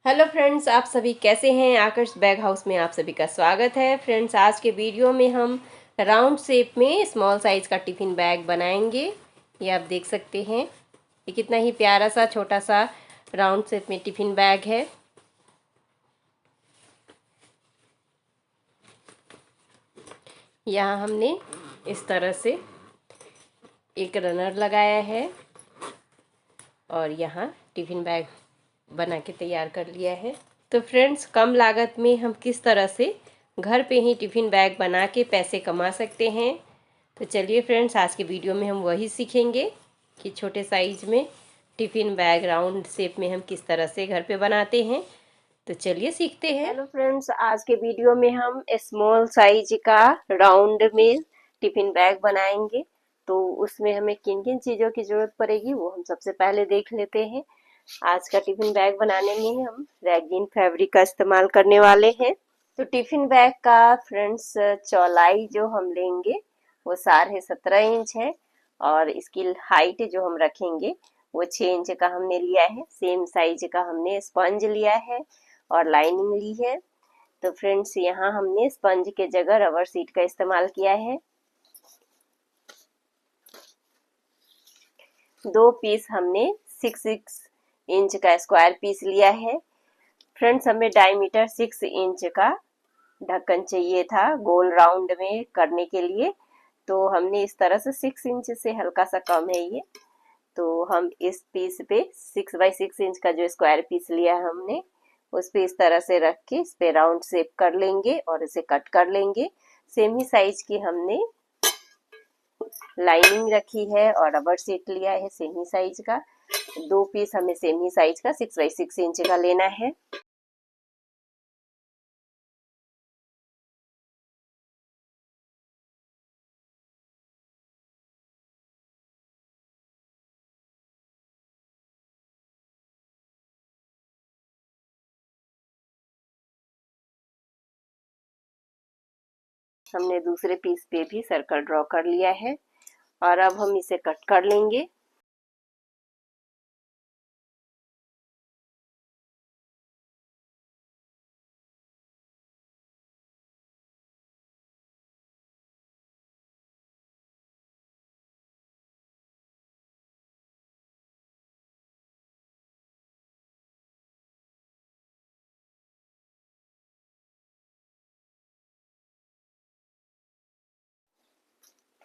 Hello friends, आप सभी कैसे हैं। आकर्ष बैग हाउस में आप सभी का स्वागत है। फ्रेंड्स, आज के वीडियो में हम राउंड शेप में स्मॉल साइज़ का टिफ़िन बैग बनाएंगे। ये आप देख सकते हैं, ये कितना ही प्यारा सा छोटा सा राउंड शेप में टिफ़िन बैग है। यहाँ हमने इस तरह से एक रनर लगाया है और यहाँ टिफ़िन बैग बना के तैयार कर लिया है। तो फ्रेंड्स, कम लागत में हम किस तरह से घर पे ही टिफ़िन बैग बना के पैसे कमा सकते हैं। तो चलिए फ्रेंड्स, आज के वीडियो में हम वही सीखेंगे कि छोटे साइज में टिफ़िन बैग राउंड शेप में हम किस तरह से घर पे बनाते हैं। तो चलिए सीखते हैं। हेलो फ्रेंड्स, आज के वीडियो में हम स्मॉल साइज का राउंड में टिफ़िन बैग बनाएंगे। तो उसमें हमें किन किन चीज़ों की ज़रूरत पड़ेगी वो हम सबसे पहले देख लेते हैं। आज का टिफिन बैग बनाने में हम रैगीन फैब्रिक का इस्तेमाल करने वाले हैं। तो टिफिन बैग का फ्रेंड्स चौड़ाई जो हम लेंगे वो 17.5 इंच है और इसकी हाइट जो हम रखेंगे वो 6 इंच का हमने लिया है। सेम साइज का हमने स्पंज लिया है और लाइनिंग ली है। तो फ्रेंड्स, यहाँ हमने स्पंज के जगह रबर शीट का इस्तेमाल किया है। 2 पीस हमने 6 इंच का स्क्वायर पीस लिया है। फ्रेंड्स, हमें डायमीटर 6 इंच का ढक्कन चाहिए था गोल राउंड में करने के लिए। तो हमने इस तरह से 6 इंच से हल्का सा कम है ये। तो हम इस पीस पे 6x6 इंच का जो स्क्वायर पीस लिया है हमने, उस पे इस तरह से रख के इस पे राउंड शेप कर लेंगे और इसे कट कर लेंगे। सेम ही साइज की हमने लाइनिंग रखी है और रबर शीट लिया है सेम ही साइज का। 2 पीस हमें सेम ही साइज का 6x6 इंच का लेना है। हमने दूसरे पीस पे भी सर्कल ड्रॉ कर लिया है और अब हम इसे कट कर लेंगे।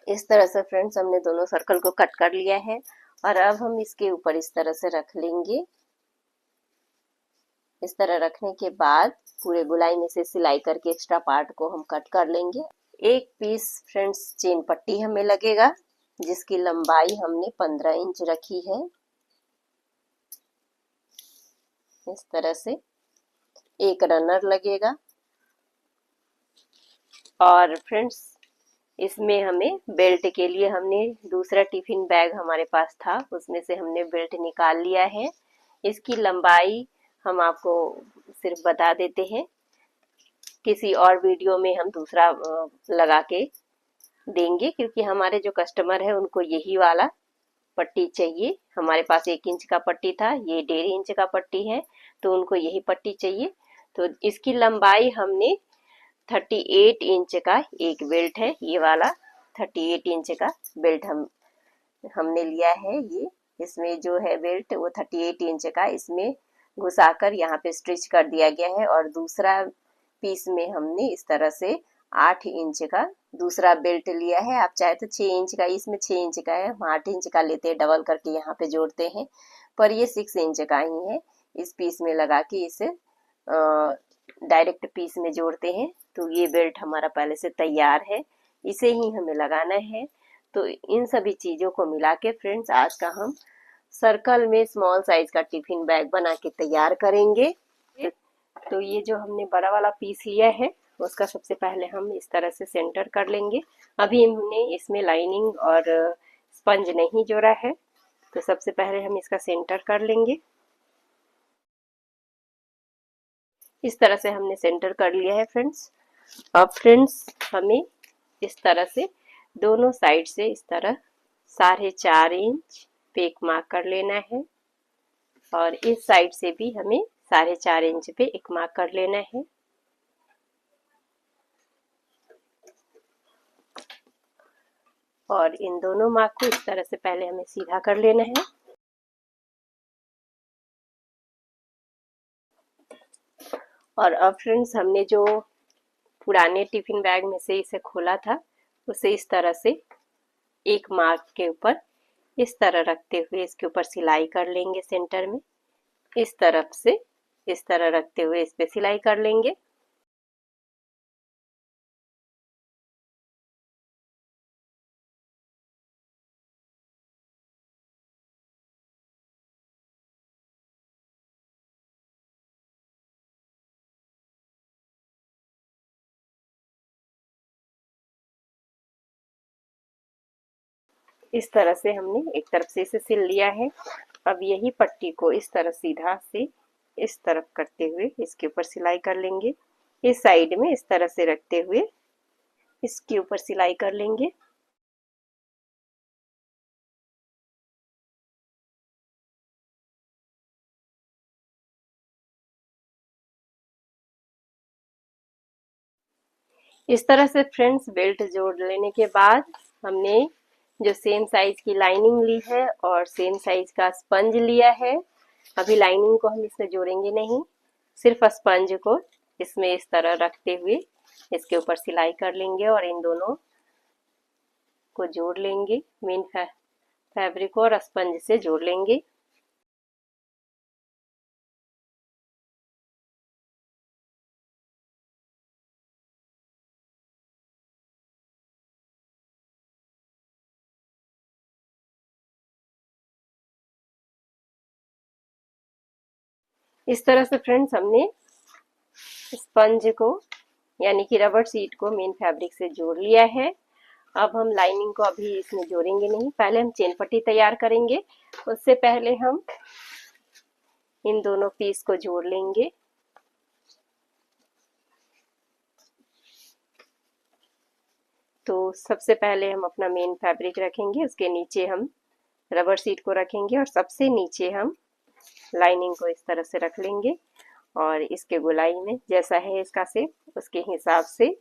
इस तरह से फ्रेंड्स हमने दोनों सर्कल को कट कर लिया है और अब हम इसके ऊपर इस तरह से रख लेंगे। इस तरह रखने के बाद पूरे गोलाई में से सिलाई करके एक्स्ट्रा पार्ट को हम कट कर लेंगे। एक पीस फ्रेंड्स चेन पट्टी हमें लगेगा जिसकी लंबाई हमने 15 इंच रखी है। इस तरह से एक रनर लगेगा और फ्रेंड्स इसमें हमें बेल्ट के लिए हमने दूसरा टिफिन बैग हमारे पास था, उसमें से हमने बेल्ट निकाल लिया है। इसकी लंबाई हम आपको सिर्फ बता देते हैं, किसी और वीडियो में हम दूसरा लगा के देंगे क्योंकि हमारे जो कस्टमर है उनको यही वाला पट्टी चाहिए। हमारे पास 1 इंच का पट्टी था, ये 1.5 इंच का पट्टी है तो उनको यही पट्टी चाहिए। तो इसकी लंबाई हमने 38 इंच का एक बेल्ट है, ये वाला 38 इंच का बेल्ट हमने लिया है। ये इसमें जो है बेल्ट वो 38 इंच का इसमें घुसाकर यहाँ पे स्टिच कर दिया गया है और दूसरा पीस में हमने इस तरह से 8 इंच का दूसरा बेल्ट लिया है। आप चाहे तो 6 इंच का, इसमें 6 इंच का है, हम 8 इंच का लेते हैं, डबल करके यहाँ पे जोड़ते हैं, पर ये 6 इंच का ही है। इस पीस में लगा के इसे डायरेक्ट पीस में जोड़ते हैं। तो ये बेल्ट हमारा पहले से तैयार है, इसे ही हमें लगाना है। तो इन सभी चीजों को मिला के फ्रेंड्स आज का हम सर्कल में स्मॉल साइज का टिफिन बैग बना के तैयार करेंगे। तो ये जो हमने बड़ा वाला पीस लिया है उसका सबसे पहले हम इस तरह से सेंटर कर लेंगे। अभी हमने इसमें लाइनिंग और स्पंज नहीं जोड़ा है, तो सबसे पहले हम इसका सेंटर कर लेंगे। इस तरह से हमने सेंटर कर लिया है फ्रेंड्स। अब फ्रेंड्स हमें इस तरह से दोनों साइड से इस तरह 4.5 इंच पे एक मार्क कर लेना है और इस साइड से भी हमें 4.5 इंच पे एक मार्क कर लेना है। और इन दोनों मार्क को इस तरह से पहले हमें सीधा कर लेना है। और अब फ्रेंड्स, हमने जो पुराने टिफिन बैग में से इसे खोला था, उसे इस तरह से एक मार्क के ऊपर इस तरह रखते हुए इसके ऊपर सिलाई कर लेंगे सेंटर में। इस तरफ से इस तरह रखते हुए इस पे सिलाई कर लेंगे। इस तरह से हमने एक तरफ से इसे सिल लिया है। अब यही पट्टी को इस तरह सीधा से इस तरफ करते हुए इसके ऊपर सिलाई कर लेंगे। इस साइड में इस तरह से रखते हुए इसके ऊपर सिलाई कर लेंगे। इस तरह से फ्रेंड्स बेल्ट जोड़ लेने के बाद हमने जो सेम साइज की लाइनिंग ली है और सेम साइज का स्पंज लिया है। अभी लाइनिंग को हम इसमें जोड़ेंगे नहीं, सिर्फ स्पंज को इसमें इस तरह रखते हुए इसके ऊपर सिलाई कर लेंगे और इन दोनों को जोड़ लेंगे। मेन फैब्रिक को और स्पंज से जोड़ लेंगे। इस तरह से फ्रेंड्स हमने स्पंज को यानी कि रबर शीट को मेन फैब्रिक से जोड़ लिया है। अब हम लाइनिंग को अभी इसमें जोड़ेंगे नहीं, पहले हम चेन पट्टी तैयार करेंगे। उससे पहले हम इन दोनों पीस को जोड़ लेंगे। तो सबसे पहले हम अपना मेन फैब्रिक रखेंगे, उसके नीचे हम रबर शीट को रखेंगे और सबसे नीचे हम लाइनिंग को इस तरह से रख लेंगे और इसके गोलाई में जैसा है इसका शेप उसके हिसाब से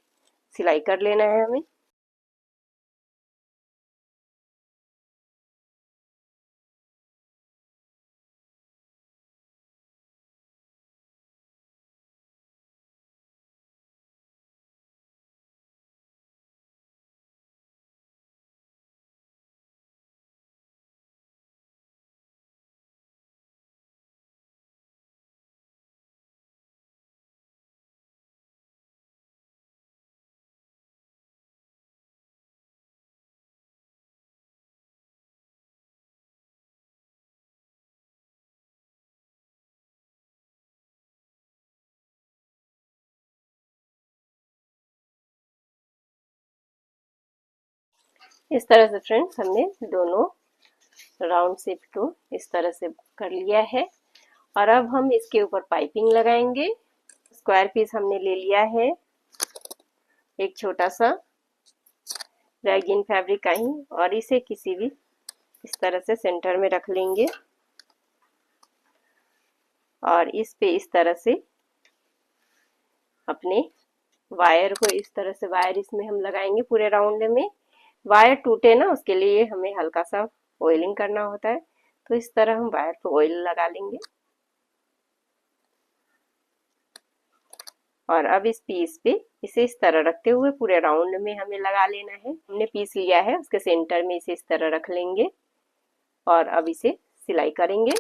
सिलाई कर लेना है हमें। इस तरह से फ्रेंड्स हमने दोनों राउंड शेप को इस तरह से कर लिया है। और अब हम इसके ऊपर पाइपिंग लगाएंगे। स्क्वायर पीस हमने ले लिया है एक छोटा सा रैगिंग फैब्रिक का ही, और इसे किसी भी इस तरह से सेंटर में रख लेंगे और इस पे इस तरह से अपने वायर को इस तरह से वायर इसमें हम लगाएंगे पूरे राउंड में। वायर टूटे ना उसके लिए हमें हल्का सा ऑयलिंग करना होता है, तो इस तरह हम वायर पे ऑयल लगा लेंगे। और अब इस पीस पे इसे इस तरह रखते हुए पूरे राउंड में हमें लगा लेना है। हमने पीस लिया है उसके सेंटर में इसे इस तरह रख लेंगे और अब इसे सिलाई करेंगे।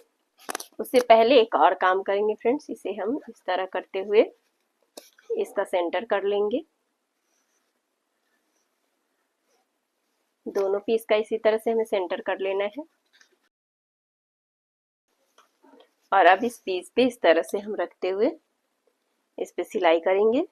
उससे पहले एक और काम करेंगे फ्रेंड्स, इसे हम इस तरह करते हुए इसका सेंटर कर लेंगे। दोनों पीस का इसी तरह से हमें सेंटर कर लेना है और अब इस पीस पे इस तरह से हम रखते हुए इस पे सिलाई करेंगे।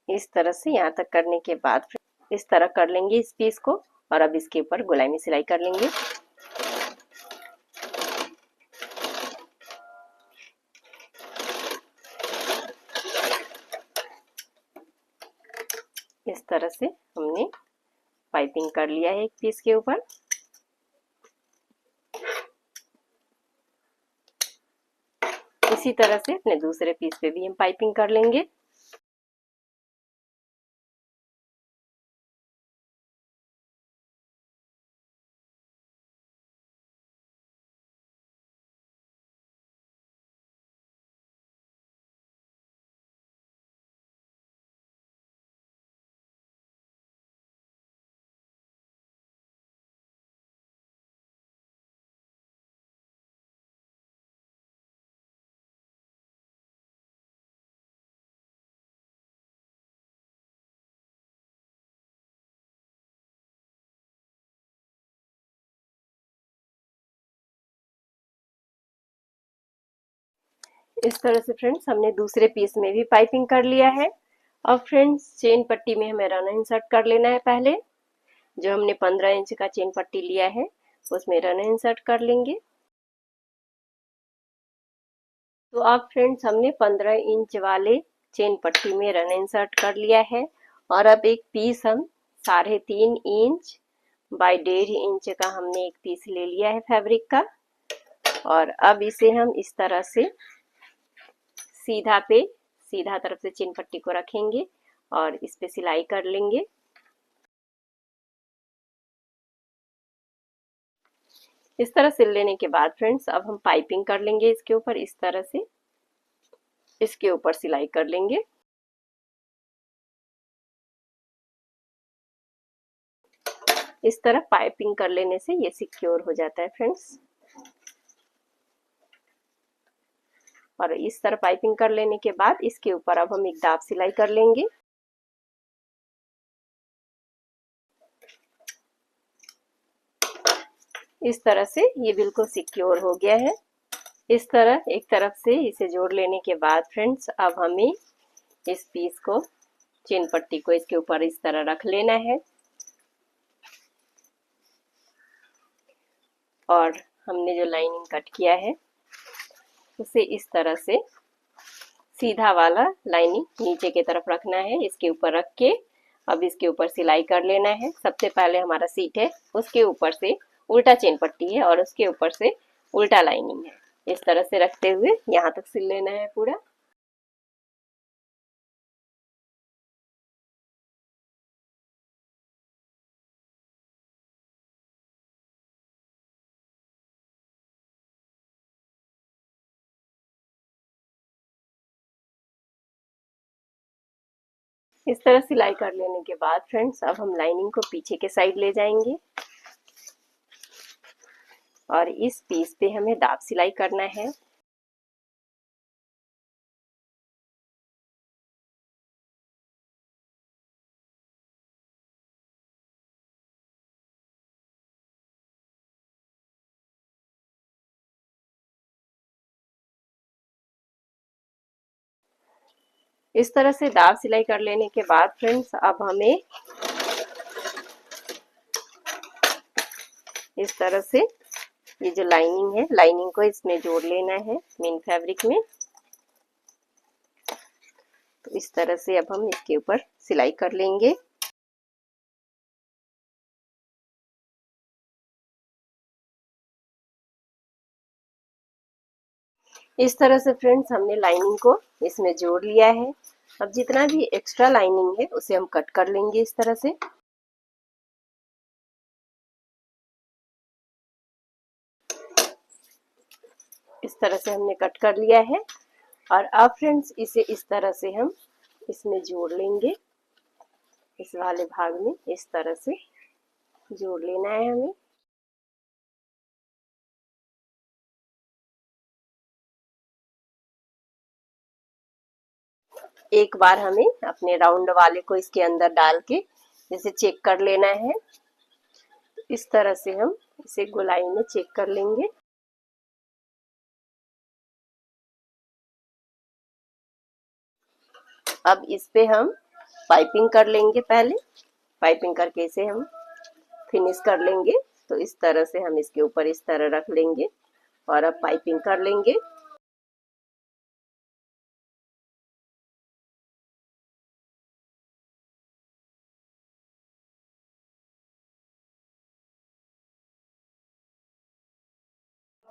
इस तरह से यहाँ तक करने के बाद इस तरह कर लेंगे इस पीस को, और अब इसके ऊपर गोलाई में सिलाई कर लेंगे। इस तरह से हमने पाइपिंग कर लिया है एक पीस के ऊपर। इसी तरह से अपने दूसरे पीस पे भी हम पाइपिंग कर लेंगे। इस तरह से फ्रेंड्स हमने दूसरे पीस में भी पाइपिंग कर लिया है। अब फ्रेंड्स चेन पट्टी में हमें रन इंसर्ट कर लेना है। पहले जो हमने 15 इंच का चेन पट्टी लिया है उसमें रन इंसर्ट कर लेंगे। तो अब फ्रेंड्स हमने 15 इंच वाले चेन पट्टी में रन इंसर्ट कर लिया है, और अब एक पीस हम 3.5 इंच बाय 1.5 इंच का हमने एक पीस ले लिया है फैब्रिक का, और अब इसे हम इस तरह से सीधा तरफ से चेन पट्टी को रखेंगे और इस पे सिलाई कर लेंगे। इस तरह सिल लेने के बाद फ्रेंड्स अब हम पाइपिंग कर लेंगे इसके ऊपर। इस तरह से इसके ऊपर सिलाई कर लेंगे। इस तरह पाइपिंग कर लेने से ये सिक्योर हो जाता है फ्रेंड्स। और इस तरह पाइपिंग कर लेने के बाद इसके ऊपर अब हम एक दाब सिलाई कर लेंगे। इस तरह से ये बिल्कुल सिक्योर हो गया है। इस तरह एक तरफ से इसे जोड़ लेने के बाद फ्रेंड्स अब हमें इस पीस को, चेन पट्टी को इसके ऊपर इस तरह रख लेना है, और हमने जो लाइनिंग कट किया है उसे इस तरह से सीधा वाला लाइनिंग नीचे की तरफ रखना है। इसके ऊपर रख के अब इसके ऊपर सिलाई कर लेना है। सबसे पहले हमारा सीट है, उसके ऊपर से उल्टा चेन पट्टी है और उसके ऊपर से उल्टा लाइनिंग है। इस तरह से रखते हुए यहाँ तक सिल लेना है पूरा। इस तरह सिलाई कर लेने के बाद फ्रेंड्स अब हम लाइनिंग को पीछे के साइड ले जाएंगे, और इस पीस पे हमें दाब सिलाई करना है। इस तरह से दाब सिलाई कर लेने के बाद फ्रेंड्स अब हमें इस तरह से ये जो लाइनिंग है, लाइनिंग को इसमें जोड़ लेना है मेन फैब्रिक में। तो इस तरह से अब हम इसके ऊपर सिलाई कर लेंगे। इस तरह से फ्रेंड्स हमने लाइनिंग को इसमें जोड़ लिया है। अब जितना भी एक्स्ट्रा लाइनिंग है उसे हम कट कर लेंगे इस तरह से। इस तरह से हमने कट कर लिया है, और अब फ्रेंड्स इसे इस तरह से हम इसमें जोड़ लेंगे। इस वाले भाग में इस तरह से जोड़ लेना है हमें। एक बार हमें अपने राउंड वाले को इसके अंदर डाल के इसे चेक कर लेना है। इस तरह से हम इसे गोलाई में चेक कर लेंगे। अब इस पे हम पाइपिंग कर लेंगे। पहले पाइपिंग करके इसे हम फिनिश कर लेंगे। तो इस तरह से हम इसके ऊपर इस तरह रख लेंगे और अब पाइपिंग कर लेंगे।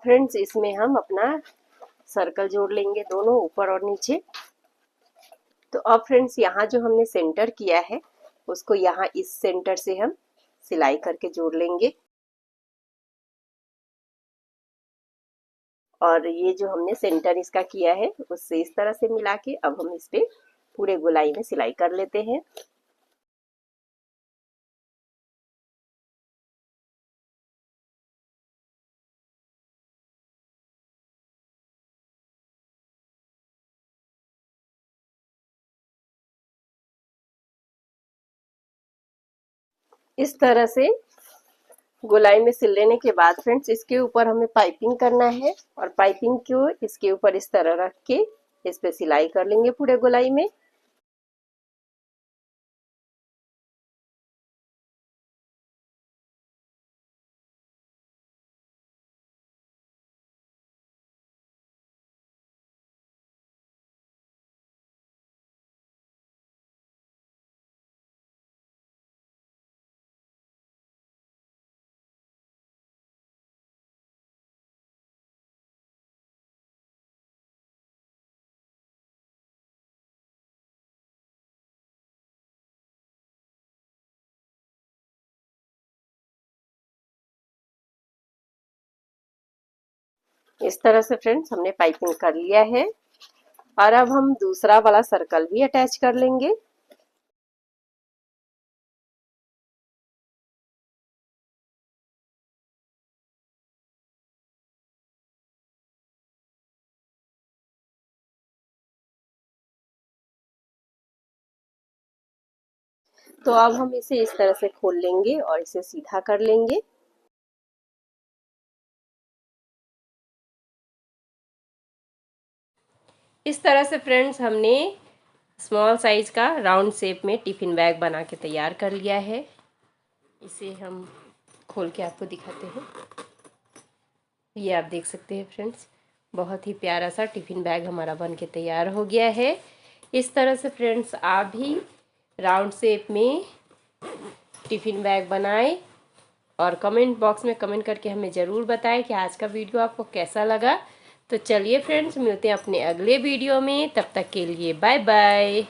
फ्रेंड्स, इसमें हम अपना सर्कल जोड़ लेंगे, दोनों ऊपर और नीचे। तो अब फ्रेंड्स, यहाँ जो हमने सेंटर किया है उसको यहाँ इस सेंटर से हम सिलाई करके जोड़ लेंगे। और ये जो हमने सेंटर इसका किया है उससे इस तरह से मिला के अब हम इस पे पूरे गोलाई में सिलाई कर लेते हैं। इस तरह से गोलाई में सिल लेने के बाद फ्रेंड्स, इसके ऊपर हमें पाइपिंग करना है और पाइपिंग को इसके ऊपर इस तरह रख के इस पे सिलाई कर लेंगे पूरे गोलाई में। इस तरह से फ्रेंड्स हमने पाइपिंग कर लिया है और अब हम दूसरा वाला सर्कल भी अटैच कर लेंगे। तो अब हम इसे इस तरह से खोल लेंगे और इसे सीधा कर लेंगे। इस तरह से फ्रेंड्स हमने स्मॉल साइज का राउंड शेप में टिफिन बैग बना के तैयार कर लिया है। इसे हम खोल के आपको दिखाते हैं। ये आप देख सकते हैं फ्रेंड्स, बहुत ही प्यारा सा टिफिन बैग हमारा बन के तैयार हो गया है। इस तरह से फ्रेंड्स आप भी राउंड शेप में टिफिन बैग बनाएं और कमेंट बॉक्स में कमेंट करके हमें ज़रूर बताएं कि आज का वीडियो आपको कैसा लगा। तो चलिए फ्रेंड्स, मिलते हैं अपने अगले वीडियो में। तब तक के लिए बाय बाय।